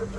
यस्तो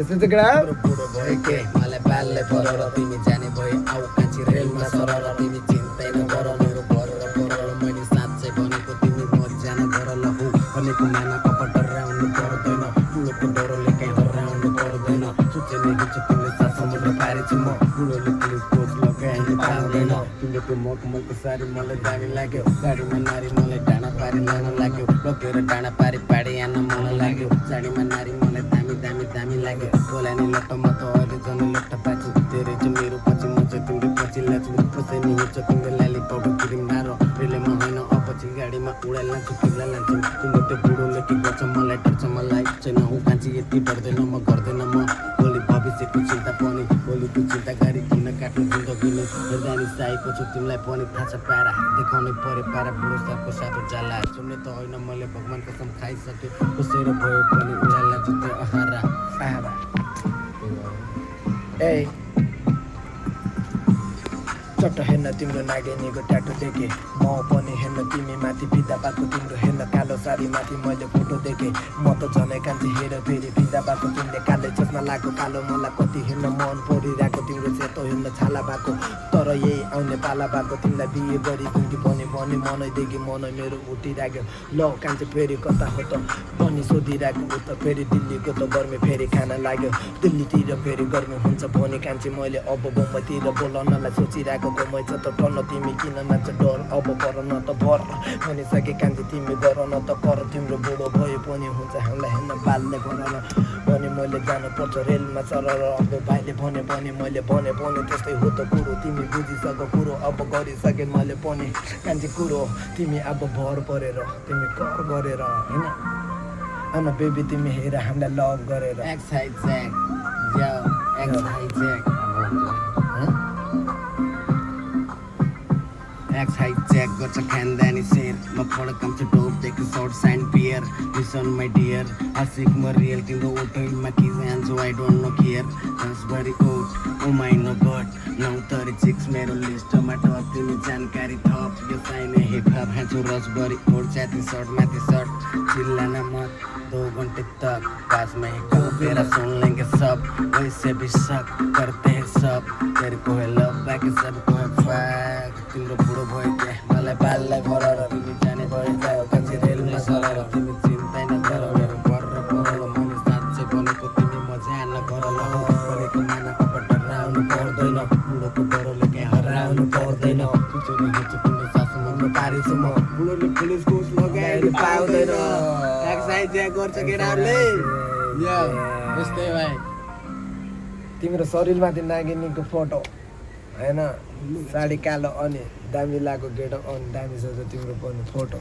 चाहिँ केटा बुढो भयो के मलाई बालले पर तिमी जाने भयो आउ कान्छी रेलमा सरर तिमी चिन्तै नगर मेरो घर र परल मैले साँच्चै भनेको तिमी मजा नगर ल हो भनेको माना कपट डराउनु पर्दैन बुढोको डरले कहीँ हराउनु पर्दैन सोचे नै हिँड्छु तिमीले सात समुद्र पारेछ म बुढोले पुलिस कोच लगाइनु पाउँदैन तिमीले त्यो मखमलको साडी मलाई दामी लाग्यो गाडीमा नारी मलाई डाँडा पारी लान लाग्यो लगेर डाँडा पारी पाडी आन मलाई लाग्यो साडीमा नारी मलाई दामी दामी दामी लाग्यो बोलानी लट्टमा त अहिले झन् लट्ट पाछु धेरै चाहिँ मेरो पछि म चाहिँ तिम्रो पछि लाछु कसै नि हुन्छ तिम्रो लाली पाउडर क्रिम लाएर रेलमा होइन अपछि गाडीमा उडाइ लान्छु तिमीलाई लान्छु तिम्रो त्यो बुढोले के गर्छ मलाई डर्छ मलाई छैन ऊ कान्छी यति डर्दैन म गर्दैन म भोलि भविष्यको चिन्ता पनि भोलिको चिन्ता गरी किन काट्नु जिन्दगीले हेर्दानी चाहेको छु तिमीलाई पनि थाहा छ पारा देखाउनै पऱ्यो पारा बुढो सापको सातो जाला सुन्ने त होइन मैले भगवान कसम खाइसकेँ कसै र भयो पनि उडाइ लान्छु त्यो अहारा आहा ए चट्ट हेर्न तिम्रो नागेनीको ट्याटो देखेँ म पनि हेर्न तिमी माथि फिदा पाएको तिम्रो हेर्न कालो साडी माथि मैले फोटो देखेँ म त झनै कान्छी हेर फेरि फिदा पाएको तिमीले कालै चस्मा लाग्यो कालो मलाई कति हेर्न मन परिरहेको तिम्रो सेतो हेर्न छाला भएको तर यही आउने पाला भएको तिमीलाई बिहे गरिदिउँ कि भने मनैदेखि मनै मेरो उठिराख्यो ल कान्छी फेरि कता हो त पनि सोधिरहेको ऊ त फेरि दिल्लीको त गर्मी फेरि खान लाग्यो दिल्लीतिर फेरि गर्मी हुन्छ भने कान्छी मैले अब बम्बईतिर बोलाउनलाई सोचिरहेको कमै छ त टर्न तिमी किन मान्छ डर अब पर न त भर भनिसके कान्छी तिमी गर न त कर तिम्रो बुढो भयो पनि हुन्छ हामीलाई हेर्न बाल्ने गर भने मैले जानुपर्छ रेलमा सरर अब भाइले भने मैले भने त्यस्तै हो त कुरो तिमी बुझिसक कुरो अब गरिसके मैले पनि कान्छी कुरो तिमी अब भर परेर तिमी कर गरेर होइन आमा बेबी तिमी हेर हामीलाई लभ गरेर एक्साइजेक यो एक्साइजेक एक्साइजेक गर्छ खानदानी शेर म फडकम छु डोपदेखि सर्ट साइन पियर लिसन माई डियर आशिक म रियल तिम्रो ओटोमा कि जान्छु आई डोन्ट नो केयर रसबरी ओट ओ माई नो गड 936 मेरो लिस्टमा टप तिमी जानकारी थप यो चाहिने हिपहप हाँछु रसबरी ओट छाती सर्ट माथि सर्ट चिल्लाना मत 2 घंटे तक पास में ही कल मेरा सुन लेंगे सब वैसे भी शक करते हैं सब तेरे को है लव बाकी सबको है फैक तिम्रो बुढो भयो के मलाई बाललाई भरर तिमी जाने भयो जाओ कान्छी रेलमा सरर तिमी चिन्तै नगर मेरो घर र परल मैले साँच्चै भनेको तिमी मजा नगर ल भनेको माना कपट डराउनु पर्दैन बुढोको डरले कहीँ हराउनु पर्दैन चुचुरी हिँड्छु तिम्रो सासुमा पारेछु म बुढोले पुलिस कोच लगाएर पाउँदैन एक्साइजेक गर्छ केटाहरूले यो यस्तै भाइ तिम्रो शरीरमाथि नागिनीको फोटो होइन साडी कालो अनि दामी लागेको गेटअप अनि दामी छ तिम्रो पनि फोटो